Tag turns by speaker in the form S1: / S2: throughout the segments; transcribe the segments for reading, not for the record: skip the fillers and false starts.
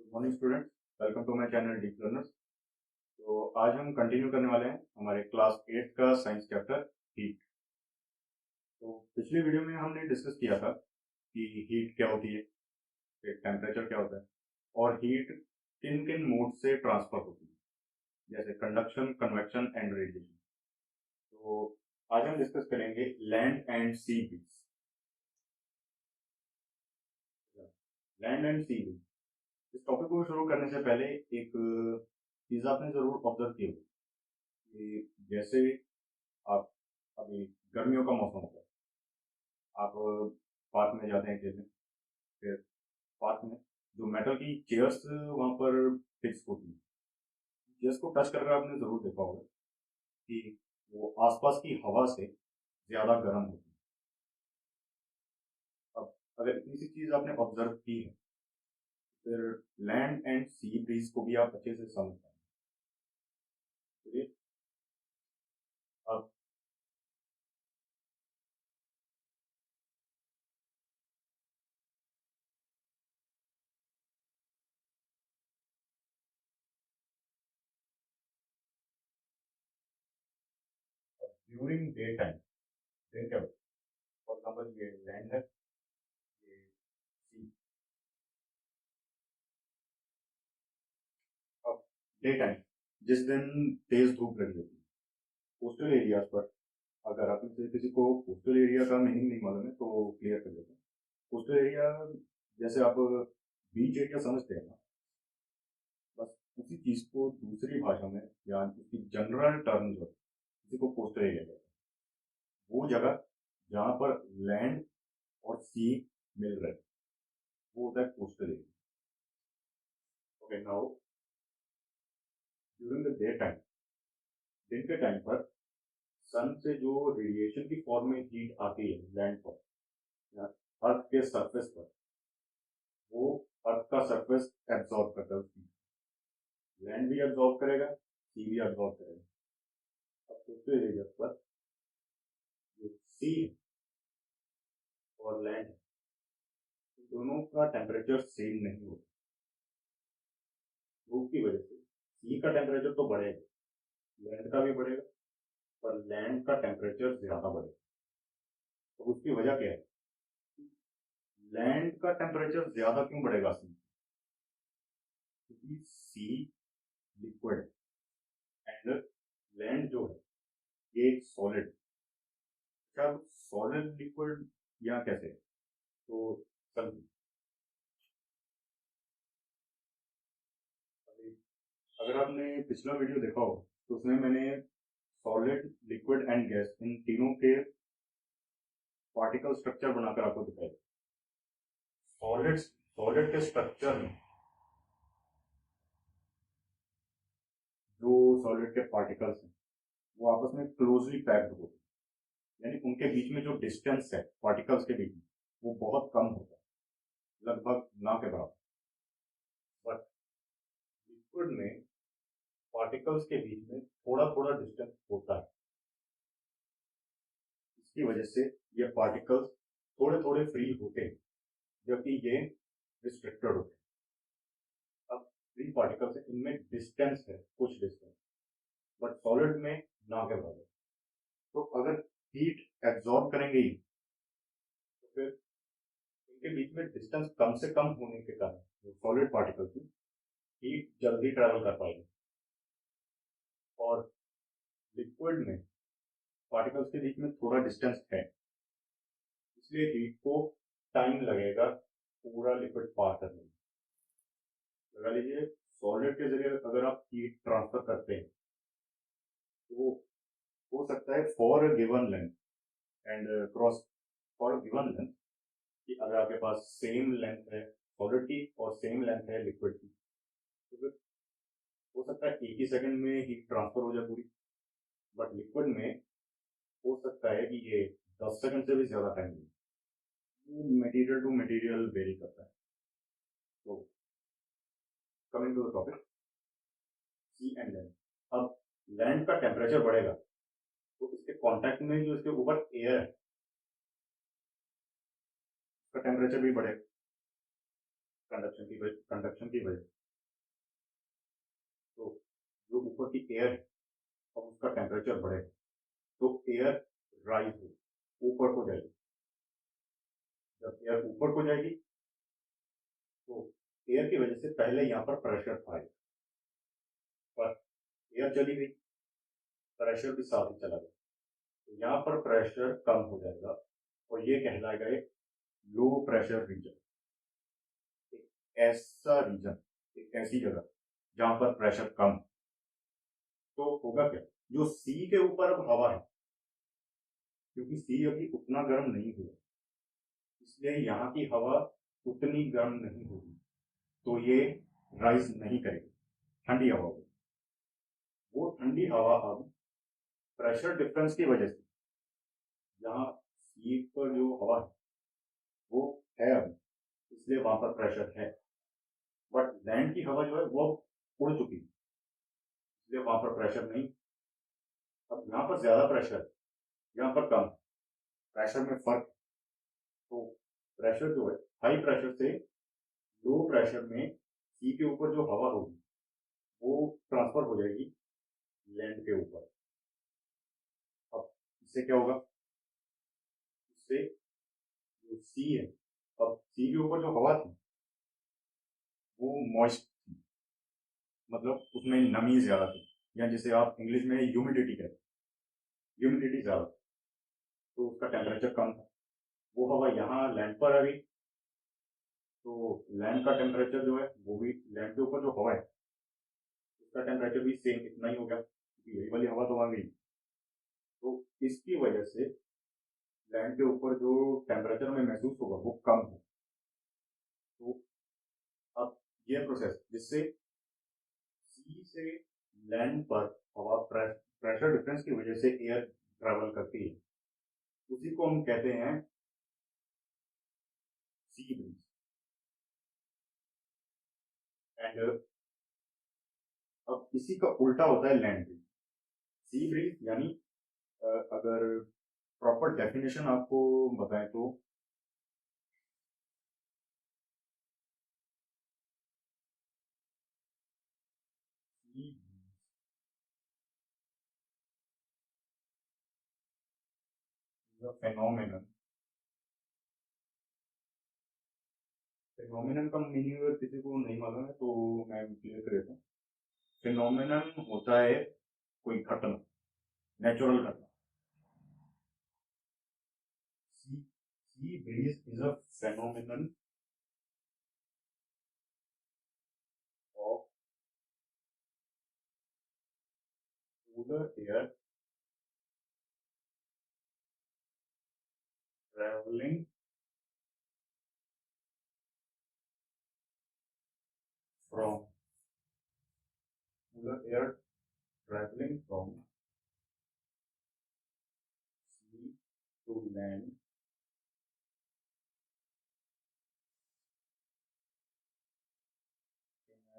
S1: Good morning students, welcome to my channel deep learners. तो आज हम कंटिन्यू करने वाले हैं हमारे क्लास 8 का साइंस चैप्टर हीट। तो पिछली वीडियो में हमने डिस्कस किया था कि हीट क्या होती है, फिर टेम्परेचर क्या होता है और हीट किन किन मोड से ट्रांसफर होती है, जैसे कंडक्शन, कन्वेक्शन एंड रेडिएशन। तो आज हम डिस्कस करेंगे land and sea breeze. Land and sea breeze, इस टॉपिक को शुरू करने से पहले एक चीज आपने जरूर ऑब्जर्व की होगी कि जैसे आप अभी गर्मियों का मौसम होता है, आप पार्क में जाते हैं खेलने, फिर पार्क में जो मेटल की चेयर्स वहां पर फिक्स होती हैं, चेयर्स को टच करके आपने जरूर देखा होगा कि वो आसपास की हवा से ज्यादा गर्म होती है। अब अगर इतनी सी चीज आपने ऑब्जर्व की है, फिर लैंड एंड सी ब्रीज को भी आप अच्छे से समझ पाएंगे। चलिए, अब ड्यूरिंग डे टाइम दिन क्या, फॉर एग्जाम्पल ये लैंड है, ये सी। अब डे टाइम, जिस दिन तेज धूप लगी होती है कोस्टल एरियाज पर, अगर आप में से किसी को कोस्टल एरिया का मीनिंग नहीं मालूम है तो क्लियर कर देते हैं। कोस्टल एरिया जैसे आप बीच एरिया समझते हैं ना, बस उसी चीज को दूसरी भाषा में या उसकी जनरल टर्म्स में किसी को कोस्टल एरिया कहते हैं। वो जगह जहां पर लैंड और सी मिल रहे हैं, वो होता है coastal area. Okay, now during the day time, दिन के टाइम पर सन से जो रेडिएशन की फॉर्म में हीट आती है लैंड पर या अर्थ के सरफेस पर, वो अर्थ का सरफेस एब्जॉर्ब करता है उसकी। लैंड भी एब्जॉर्ब करेगा, सी भी एब्जॉर्ब करेगा। अब दूसरे एरिया पर जो सी और लैंड है, दोनों का टेम्परेचर सेम नहीं होता। धूप की वजह से सी का टेम्परेचर तो बढ़ेगा, लैंड का भी बढ़ेगा, पर लैंड का टेम्परेचर ज्यादा बढ़ेगा। तो उसकी वजह क्या है? लैंड का टेम्परेचर ज्यादा क्यों बढ़ेगा सी? क्योंकि सी लिक्विड एंड लैंड जो है ये एक सॉलिड। क्या सॉलिड लिक्विड या कैसे? तो समझिए, अगर आपने पिछला वीडियो देखा हो तो उसमें मैंने solid, liquid and gas in तीनों के पार्टिकल स्ट्रक्चर बनाकर आपको दिखाया। सॉलिड सॉलिड के स्ट्रक्चर में जो सॉलिड के पार्टिकल्स हैं वो आपस में क्लोजली पैक्ड होते हैं, यानी उनके बीच में जो डिस्टेंस है पार्टिकल्स के बीच में वो बहुत कम होता है, लगभग ना के बराबर। बट लिक्विड में पार्टिकल्स के बीच में थोड़ा थोड़ा डिस्टेंस होता है। इसकी वजह से ये पार्टिकल्स थोड़े थोड़े फ्री होते हैं, जबकि ये रिस्ट्रिक्टेड होते हैं। अब फ्री पार्टिकल्स है, इनमें डिस्टेंस है, कुछ डिस्टेंस, बट सॉलिड में ना के बराबर। तो अगर हीट एब्जॉर्ब करेंगे ही, तो फिर इनके बीच में डिस्टेंस कम से कम होने के कारण सॉलिड पार्टिकल्स में हीट जल्दी ट्रेवल कर पाएगी। और लिक्विड में पार्टिकल्स के बीच में थोड़ा डिस्टेंस है, इसलिए हीट को टाइम लगेगा पूरा लिक्विड पार करने में। लगा लीजिए, सॉलिड के जरिए अगर आप हीट ट्रांसफर करते हैं तो हो सकता है for given length and cross, for given length, कि अगर आपके पास सेम लेंथ है सॉलिड की और सेम लेंथ है लिक्विड की, तो फिर हो सकता है एक ही सेकंड में हीट ट्रांसफर हो जाए पूरी। बट लिक्विड में हो सकता है कि ये 10 सेकंड से भी ज्यादा टाइम ले, मटेरियल टू मटेरियल वेरी करता है। तो coming to the topic, sea and land. अब लैंड का टेम्परेचर बढ़ेगा तो इसके कांटेक्ट में जो इसके ऊपर एयर है उसका टेम्परेचर भी बढ़ेगा, कंडक्शन की वजह। जो ऊपर की एयर है अब उसका टेम्परेचर बढ़ेगा तो एयर राइज हो ऊपर को जाएगी। जब एयर ऊपर को जाएगी तो एयर की वजह से पहले यहाँ पर प्रेशर आएगा, पर एयर चली गई, प्रेशर भी साथ ही चला गया, तो यहाँ पर प्रेशर कम हो जाएगा और ये कहलाएगा एक लो प्रेशर रीजन। एक ऐसा रीजन, एक ऐसी जगह जहां पर प्रेशर कम, तो होगा क्या, जो सी के ऊपर अब हवा है, क्योंकि सी अभी उतना गर्म नहीं हुआ, इसलिए यहाँ की हवा उतनी गर्म नहीं होगी, तो ये राइज नहीं करेगी, ठंडी हवा होगी। वो ठंडी हवा अब प्रेशर डिफरेंस की वजह से, जहाँ सी पर जो हवा है वो है अब, इसलिए वहां पर प्रेशर है, बट लैंड की हवा जो है वो उड़ चुकी है, इसलिए वहां पर प्रेशर नहीं। अब यहाँ पर ज्यादा प्रेशर, यहाँ पर कम, प्रेशर में फर्क। तो प्रेशर जो है हाई प्रेशर से लो प्रेशर में सी के ऊपर जो हवा होगी वो ट्रांसफर हो जाएगी लैंड के ऊपर। अब इससे क्या होगा, इससे जो सी है, अब सी के ऊपर जो हवा थी वो मॉइस्ट थी, मतलब उसमें नमी ज्यादा थी, या जिसे आप इंग्लिश में ह्यूमिडिटी कहते हैं, ह्यूमिडिटी ज्यादा थी, तो उसका टेम्परेचर कम था। वो हवा यहाँ लैंड पर आ गई, तो लैंड का टेम्परेचर जो है वो भी, लैंड के ऊपर जो हवा है उसका टेम्परेचर भी सेम इतना ही हो गया, क्योंकि यही वाली हवा तो आ गई। तो इसकी वजह से लैंड के ऊपर जो टेम्परेचर में महसूस होगा वो कम है। तो अब ये प्रोसेस जिससे सी से लैंड पर हवा प्रेशर डिफरेंस की वजह से एयर ट्रेवल करती है, उसी को हम कहते हैं सी ब्रीज। एंड अब इसी का उल्टा होता है लैंड ब्रीज। सी ब्रीज यानी अगर प्रॉपर डेफिनेशन आपको बताएं तो सी ब्रीज फेनोमेनन, फेनोमेनन का मीनिंग अगर किसी को नहीं मालूम है तो मैं क्लियर कर देता हूँ। फेनोमेनन होता है कोई घटना, नेचुरल घटना। Sea breeze is a phenomenon of cooler air traveling from cooler air traveling from sea to land in a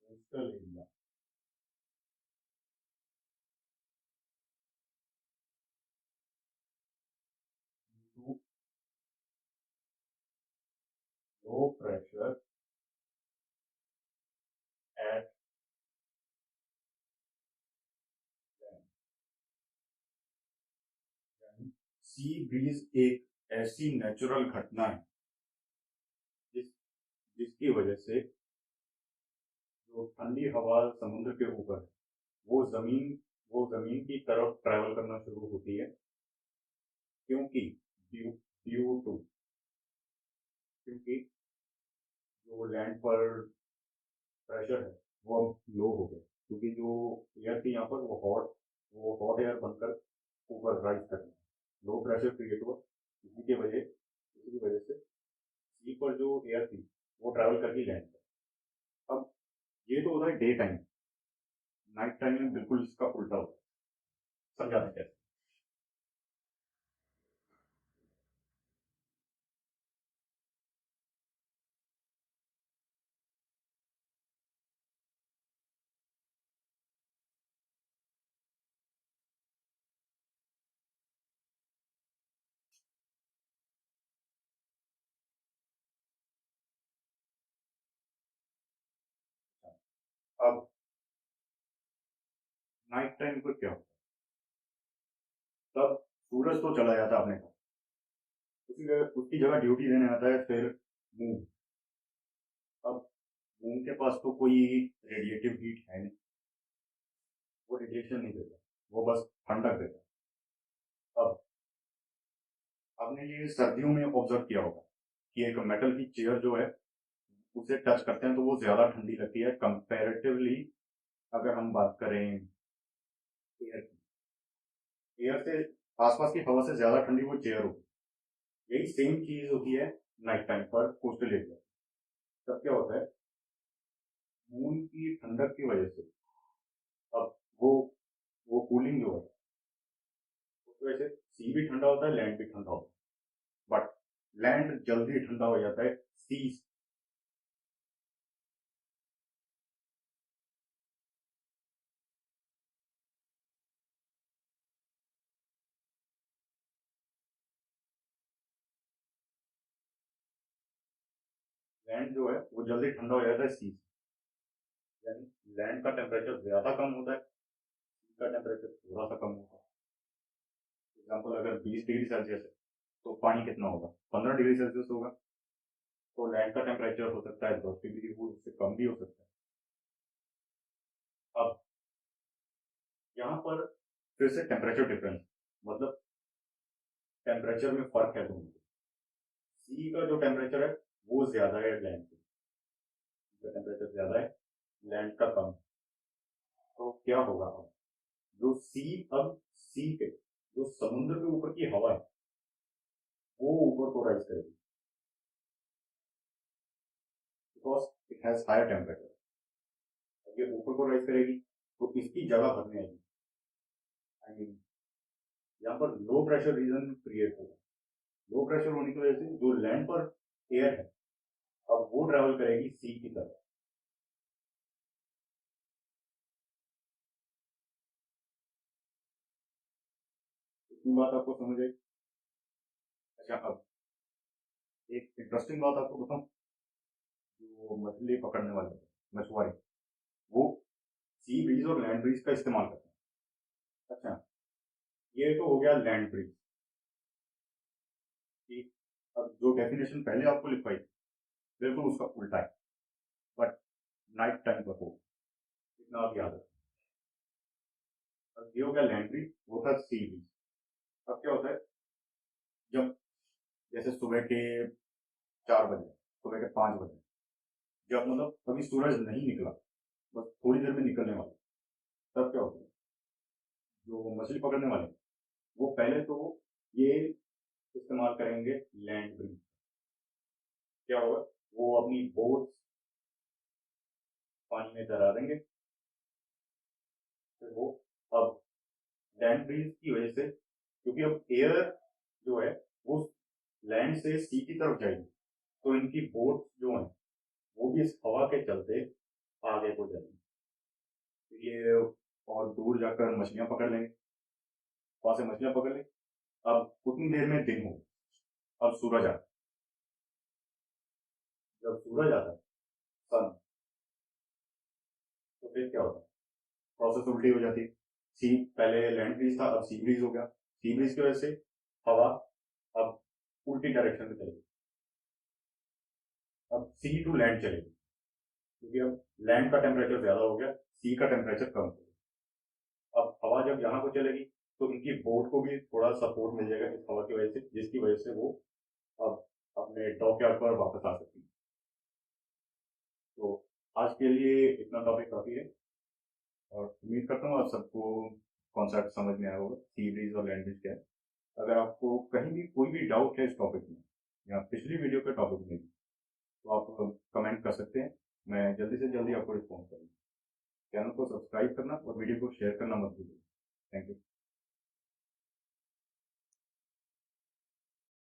S1: coastal area due to low pressure at land। Sea breeze एक ऐसी natural घटना है जिस जिसकी वजह से जो ठंडी हवा समुद्र के ऊपर है वो जमीन वो जमीन की तरफ ट्रेवल करना शुरू होती है, क्योंकि ड्यू ड्यू टू क्योंकि जो लैंड पर प्रेशर है वो अब लो हो गया, क्योंकि जो एयर थी यहाँ पर वो हॉट एयर बनकर ऊपर राइज कर गया, लो प्रेशर क्रिएट हुआ। इसी की वजह से सी पर जो एयर थी वो ट्रैवल करके लैंड कर। अब ये तो होता है डे टाइम, नाइट टाइम में बिल्कुल इसका उल्टा होता है। समझाते कैसे? अब नाइट टाइम पर क्या होता है, तब सूरज तो चला जाता है अपने का, उसकी जगह ड्यूटी देने आता है फिर मून। अब मून के पास तो कोई रेडिएटिव हीट है नहीं, वो रेडिएशन नहीं देता, वो बस ठंडक देता है। अब आपने ये सर्दियों में ऑब्जर्व किया होगा कि एक मेटल की चेयर जो है उसे टच करते हैं तो वो ज्यादा ठंडी लगती है कंपैरेटिवली, अगर हम बात करें एयर की। एयर से, आसपास की हवा से ज्यादा ठंडी वो चेयर होगी। यही सेम चीज होती है नाइट टाइम पर कोस्टल एरिया। तब क्या होता है, मून की ठंडक की वजह से अब वो कूलिंग जो है उसकी वजह से सी भी ठंडा होता है, लैंड भी ठंडा होता है, बट लैंड जल्दी ठंडा हो जाता है सी। लैंड जो है वो जल्दी ठंडा हो जाता है सी से, यानी लैंड का टेम्परेचर ज्यादा कम होता है, सी का टेम्परेचर थोड़ा सा कम होता है। एग्जाम्पल, अगर 20 डिग्री सेल्सियस है तो पानी कितना होगा, 15 डिग्री सेल्सियस होगा। तो लैंड का टेम्परेचर हो सकता है 10 डिग्री, वो उससे कम भी हो सकता है। अब यहाँ पर फिर से टेम्परेचर डिफरेंस, मतलब टेम्परेचर में फर्क है दोनों। सी का जो टेम्परेचर है वो ज्यादा है लैंड से, का टेम्परेचर ज्यादा है, लैंड का कम। तो क्या होगा अब, जो सी, अब सी पे जो समुद्र के ऊपर की हवा है वो ऊपर को राइज करेगी, because it has higher temperature. अब ये ऊपर को राइज करेगी तो इसकी जगह भरने आएगी। आई मीन यहाँ पर लो प्रेशर रीजन क्रिएट होगा। लो प्रेशर होने की वजह से जो लैंड पर एयर है अब वो ट्रेवल करेगी सी की तरफ। इतनी बात आपको समझ आई। अच्छा, अब एक इंटरेस्टिंग बात आपको बताऊं, जो मछली पकड़ने वाले मछुआरे, वो सी ब्रीज और लैंड ब्रीज का इस्तेमाल करते हैं। अच्छा, ये तो हो गया लैंड ब्रीज की। अब जो डेफिनेशन पहले आपको लिखवाई बिल्कुल उसका उल्टा है, बट नाइट टाइम पर हो, इतना आप याद रखें। अब ये हो गया लैंड ब्रीज, वो था सी ब्रीज। अब क्या होता है, जब जैसे सुबह के 4 बजे, सुबह के 5 बजे, जब मतलब अभी सूरज नहीं निकला, बस थोड़ी देर में निकलने वाला, तब क्या होता है, जो मछली पकड़ने वाले हैं, वो पहले तो ये इस्तेमाल करेंगे लैंड ब्रीज। क्या होगा, वो अपनी बोट पानी में तैरा देंगे, फिर वो, अब लैंड ब्रीज की वजह से, क्योंकि अब एयर जो है वो लैंड से सी की तरफ जाएगी, तो इनकी बोट जो है वो भी इस हवा के चलते आगे को जाएगी। तो ये और दूर जाकर मछलियां पकड़ लेंगे, वहां से मछलियां पकड़ लेंगे। अब उतनी देर में दिन हो, अब सूरज आता है। जब सूरज आता है, सन, तो फिर क्या होता है, प्रोसेस उल्टी हो जाती है। सी, पहले लैंड ब्रीज था, अब सी ब्रीज हो गया। सी ब्रीज की वजह से हवा अब उल्टी डायरेक्शन में चलेगी, अब सी टू लैंड चलेगी, क्योंकि अब लैंड का टेम्परेचर ज्यादा हो गया, सी का टेम्परेचर कम हो गया। अब हवा जब यहाँ को चलेगी तो इनकी बोट को भी थोड़ा सपोर्ट मिल जाएगा इस हवा की वजह से, जिसकी वजह से वो अब अपने डॉक यार्ड पर वापस आ सकती है। तो आज के लिए इतना टॉपिक काफी है, और उम्मीद करता हूँ आप सबको कॉन्सेप्ट समझ में आया होगा, सी ब्रीज और लैंड ब्रीज क्या है। अगर आपको कहीं भी कोई भी डाउट है इस टॉपिक में या पिछली वीडियो के टॉपिक में, तो आप कमेंट कर सकते हैं, मैं जल्दी से जल्दी आपको रिस्पॉन्स करूँगा। चैनल को सब्सक्राइब करना और वीडियो को शेयर करना मत भूलिए। Thank you.